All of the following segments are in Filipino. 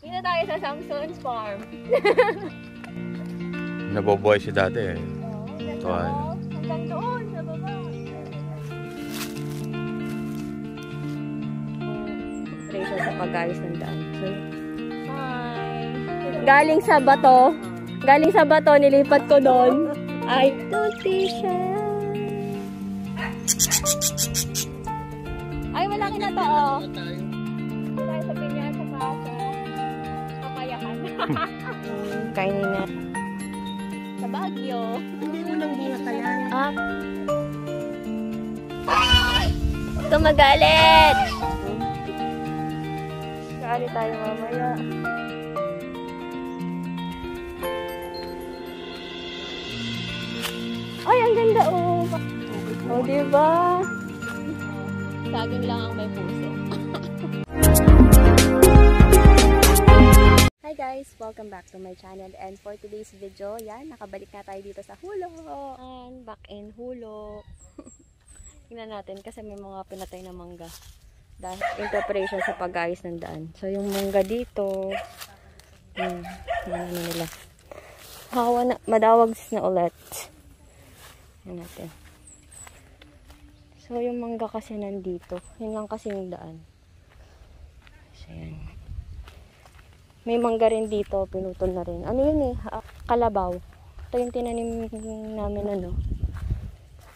Dito tayo sa Samson's Farm. Naboboy si dati eh. Ito ay. Hanggang doon, sa baba. Operation sa pag-ayos ng daan. Hi! Galing sa bato. Galing sa bato, nilipat ko doon. Ay, tuti siya. Ay, malaki na to, oh. Tayo sa pinyan sa kaso. Papayakan. Kainin na. Sa Baguio. Hindi mo nang bunga kaya. Ah. Tumagalit! Kaali tayo mamaya. Ay, ang ganda, oh. Oh, diba? Saging lang ang may puso. Hi guys! Welcome back to my channel. And for today's video, yan, nakabalik na tayo dito sa Hulo. And back in Hulo. Tingnan natin kasi may mga pinatay na mangga. Dahil in preparation sa pag-ayos ng daan. So, yung mangga dito, ano nila. Hawa na, madawag na ulit. Yan natin. So, yung mangga kasi nandito. Yun lang kasi yung daan. So, yan. May mangga rin dito. Pinutol na rin. Ano yun eh? Kalabaw. Ito yung tinanim namin ano.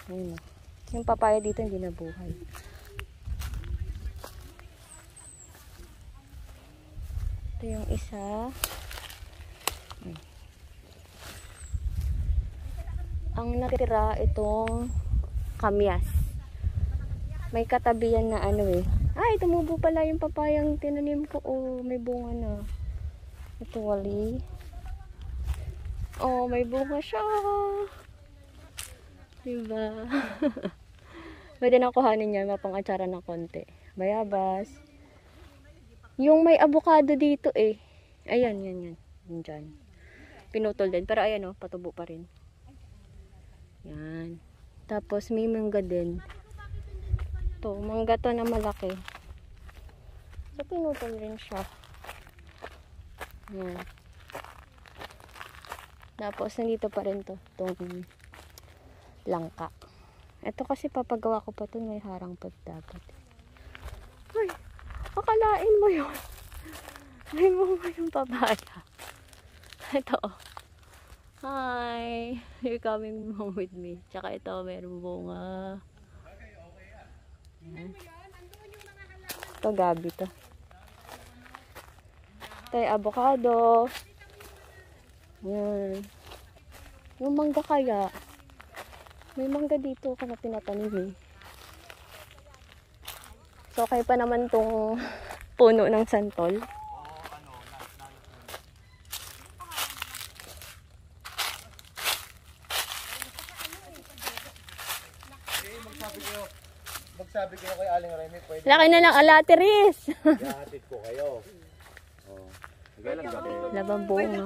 Ayun. Yung papaya dito hindi nabuhay. Ito yung isa. Ang natira itong kamyas. May katabihan na ano eh. Ay, tumubo pala yung papayang tinanim ko. Oh, may bunga na. Ito wali. Oh, may bunga siya. Diba? Pwede na kuhanin niya. Mapang-atsara ng konti. Bayabas. Yung may avocado dito eh. Ayan, yan. Yan dyan. Pinutol din. Pero ayan oh, patubo pa rin. Yan. Tapos may mangga din. To, mangga to na malaki. So, pinutol rin siya. Yan. Tapos, nandito pa rin to. Itong langka. Ito kasi papagawa ko pa to. May harang pa dapat. Ay, akalain mo yun. May bunga yung papaya. Ito. Hi. You're coming home with me. Tsaka ito, meron bunga. Ito gabi to. Ito yung avocado. Yan. Yung mangga kaya. May mangga dito ka na tinatanim eh. So okay pa naman tong puno ng santol. Magsabi ko kay Aling Remy, pwede. Laki na lang alateris. Ihahatid ko kayo. Oh. Labang bunga.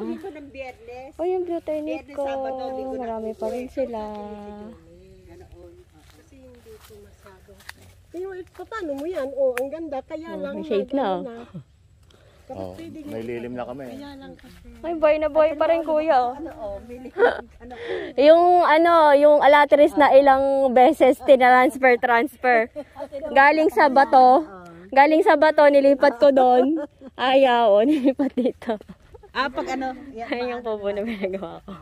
Oh, yung butyrnit ko. Marami pa rin sila. Kasi hindi ko masado. Paano mo yan? Oh, ang ganda. Kaya lang. May shade na. Oh, may lilim na kami. Ay, boy na boy pa rin kuya. Yung yung alateris na ilang beses transfer. Galing sa bato, nilipat ko doon. Ayaw, nilipat dito. Pag ano? Ayun yung pupo na pinagawa ko.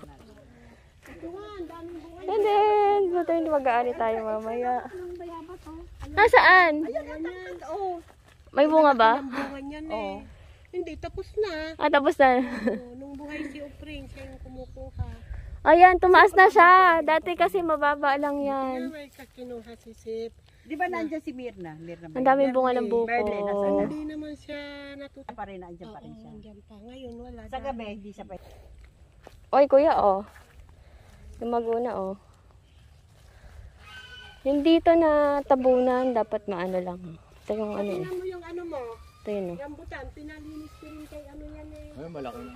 And then, buti mag-aani tayo mamaya. Nasaan? May bunga ba? Oo. Hindi, tapos na. Tapos na. Nung buhay si Opring, siya yung kumukuha. Ayan, tumaas na siya. Dati kasi mababa lang yan. May kakinuha si Sip. Di ba nandiyan si Mirna? Ang daming bunga ng buko. Hindi naman siya natutuwa. Pa rin, nandiyan pa rin siya. Nandiyan pa. Ngayon, wala. Sa gabi, hindi siya pa. Oy, kuya, oh. Lumago na, oh. Yung dito na tabunan, dapat maano lang. Ito yung ano. Tingnan mo yung ano mo. Ito yun, oh. Rambutan, pinalinis ko rin kay ano yan eh. Ay, malaki na.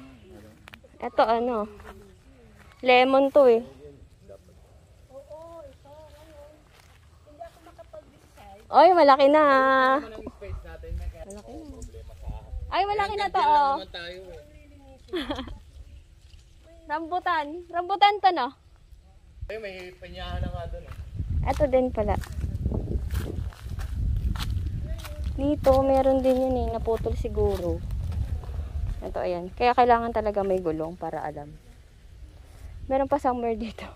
Ito, ano. Lemon to, eh. Oo, ito. Hindi ako makapag-decide. Oy, malaki na. Malaki na. Ay, malaki na to, oh. naman tayo eh. Rambutan. Rambutan to, no? Ay, may panyahan na nga doon eh. Ito din pala. Dito, meron din yun eh. Naputol siguro. Ito, ayan. Kaya kailangan talaga may gulong para alam. Meron pa somewhere dito.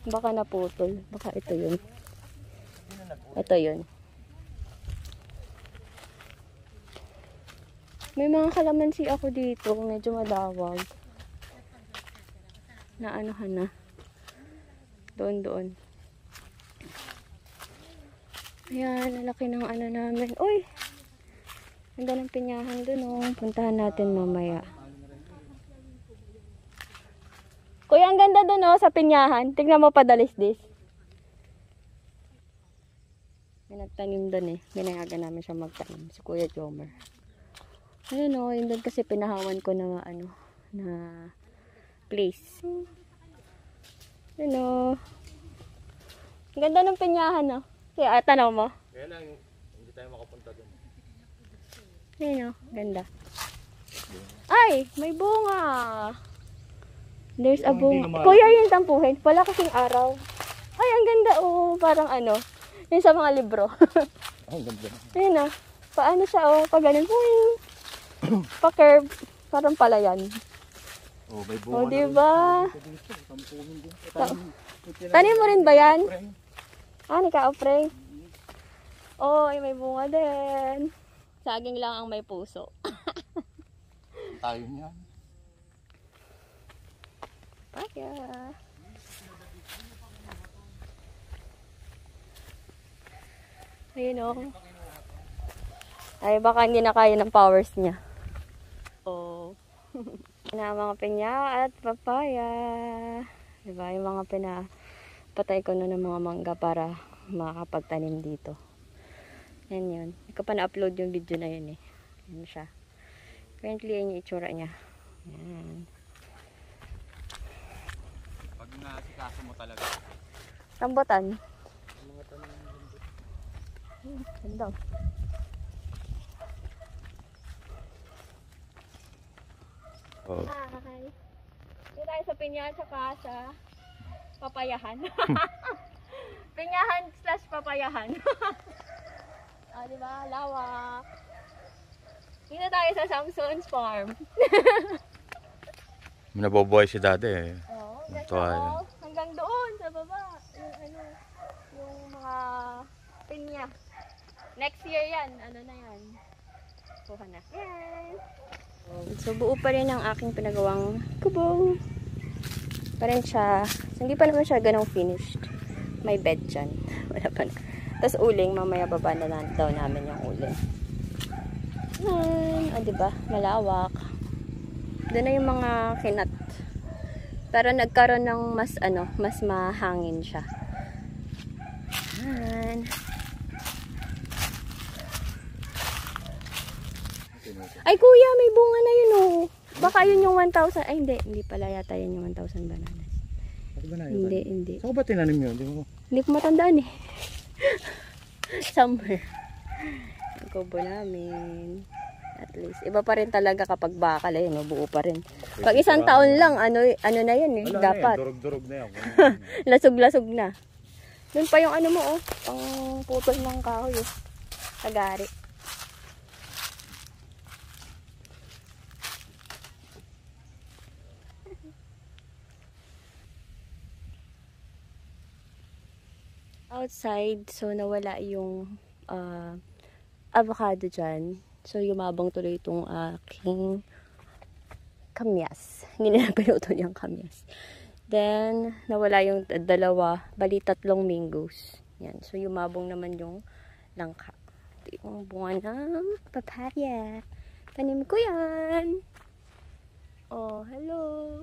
Baka naputol. Baka ito yun. Ito yun. May mga kalamansi ako dito. Medyo madawag. Naanohan na. Doon. Ayan, laki ng ano namin. Uy! Ganda ng pinyahan dun, oh. Puntahan natin mamaya. Kuya, ang ganda dun, oh, sa pinyahan. Tignan mo pa dalisdis. May nagtanim dun, eh. Binayagan namin siya magtanim. Si Kuya Jomer. Ayun, oh. Yun dun kasi pinahawan ko na, ano, na place. Ayun, oh. Ang ganda ng pinyahan, oh. Kaya, tanaw mo. Kaya lang, hindi tayo makapunta doon. Ayun, oh. Ganda. Ay! May bunga! There's a bunga. Kuya, yung tampuhin. Wala kasing araw. Ay, ang ganda, oh. Parang ano. Yung sa mga libro. Ang ganda. Ayun, oh. Paano siya, oh. Pag ganun. Pa-curve. Parang palayan. Oh, may bunga Oh, na diba? Tampuhin din. Tanim mo rin ba yan? Ah, nika-opray. Oh, ay may bunga din. Saging lang ang may puso. Tayo niyan. Paya. Ayun, oh. Ay, baka hindi na kaya ng powers niya. Oh. Na mga pinya at papaya. Diba? Yung mga pinapatay ko na ng mga mangga para makakapagtanim dito. Yan yun. Hindi ko pa na-upload yung video na yun eh. Yan siya. Currently, yan yung itsura niya. Yan. Pag nasikaso mo talaga. Rambutan. Ganda. Oh. Hi. Dito tayo sa pinya tsaka sa papayahan. Pinyahan / papayahan. Ah, diba? Lawak. Dito tayo sa Samson's Farm. Naboboy si dati eh. Oh, Ito ganda, ay. oh. Hanggang doon sa baba. Yung ano, yung mga pinya. Next year yan. Ano na yan? Kuha na. Yes! So, buo pa rin ang aking pinagawang kubo. Pa rin siya. So, hindi pa naman siya ganong finished. May bed dyan. Wala pa na. Tapos uling, mamaya baba na daw namin yung uling. Yan. O, diba? Malawak. Doon na yung mga kinat. Pero nagkaroon ng mas, ano, mas mahangin siya. Yan. Ay, kuya, may bunga na yun, oh. Baka yun yung 1,000. Ay, hindi pala yata yun yung 1,000 bananas. Ako ba na yun? Hindi. Saan ko ba tinanim yun? Hindi ko matandaan eh. Somewhere. Ang kubo namin. At least. Iba pa rin talaga kapag bakal eh. No? Buo pa rin. Pag isang taon lang, ano na yun eh. Wala Dapat. Na yan. Durog-durog na yan. Lasog-lasog na. Doon pa yung ano mo oh. Pang putol ng kahoy oh. Tagari. Outside, so nawala yung avocado dyan. So yumabang tuloy itong aking kamyas. Hindi na pinutol yung kamyas. Then, nawala yung dalawa, bali 3 mangoes. Yan. So yumabong naman yung langka. Ito yung bunga ng papaya. Tanim ko yan. Oh, hello.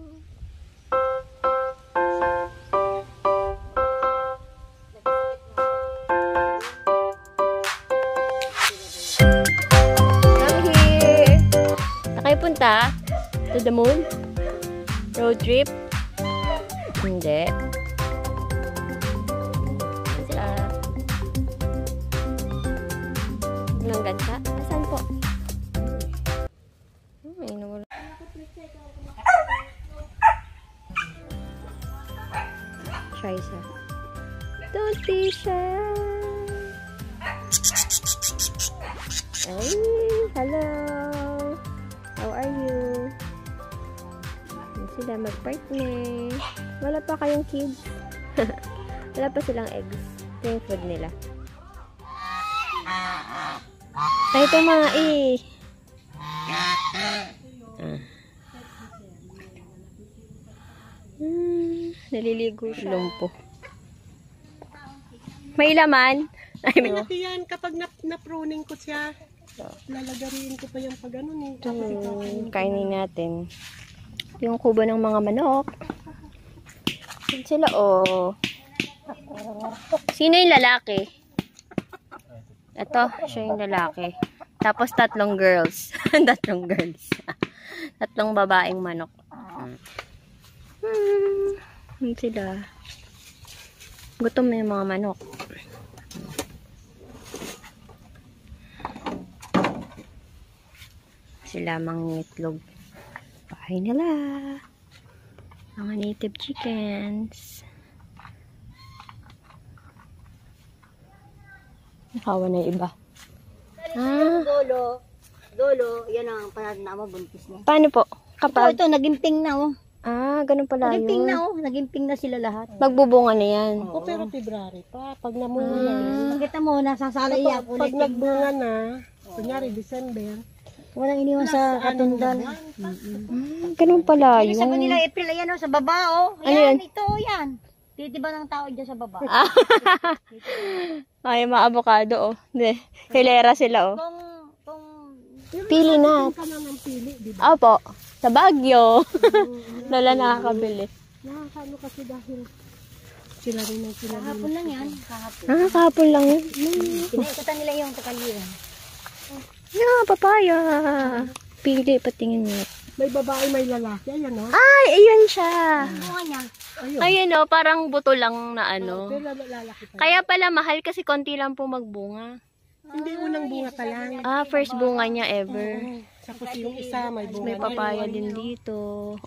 Punta to the moon? Road trip? Hindi. Sila. Ng ganda? Asan po? Siya isa. Don't be shy. Ay, hello. How are you? Yan sila mag-partner. Wala pa kayong kids. Wala pa silang eggs. Ito yung food nila. Ay, ito mga naliligo siya. Lumpo. May laman. Ay, may Ito yan, kapag na-pruning ko siya, lalagarin ko pa yung pag ano ni. Kainin natin. Yung kubo ng mga manok. Yan sila, oh. Sino yung lalaki? Ito, siya yung lalaki. Tapos tatlong girls. Tatlong girls. Tatlong babaeng manok. Yan sila. Gutom na yung mga manok. Sila mga itlog. Bahay nila. Mga native chickens. Nakawa na yung iba. Dolo, yan ang panadna mo, buntis na. Paano po? Kapag... Ito, nagimping na oh. ganun pala Nagimping na yun. oh. Nagimping na sila lahat. Magbubunga na yan. O pero February pa, pag namunga na. Makita mo, nasasalay ako. Pag nagbunga na, kunyari December, Walang iniwan sa katundan. Ganun pala yun. Sabi nila, April, ayan oh, sa baba oh. Ano yan? Ito, yan. Titiba ng tao dyan sa baba. Ay, mga avocado, oh. Hindi. Hilera sila, oh. Kung Pili na. ka na ng pili, di ba? Opo. Sa Baguio. Lala nakakabili. Nakakano kasi dahil sila rin ang sinabi. kahapon lang yan. Kahapon. Kahapon lang yun. Pinaikutan nila yung tukaliran. Yeah, papaya. Pili, patingin mo. May babae, may lalaki. Ayan o. Ay, ayun siya. Bunga niya. Ayun, oh, parang buto lang na ano. Pero lalaki pa. Kaya pala mahal kasi konti lang po magbunga. Hindi unang bunga ka lang. First bunga niya ever. Tapos yung isa, may bunga May na. papaya din dito.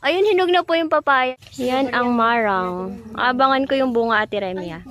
Ayun, hinog na po yung papaya. Yan ang marang. Abangan ko yung bunga, Ate Remy, ah.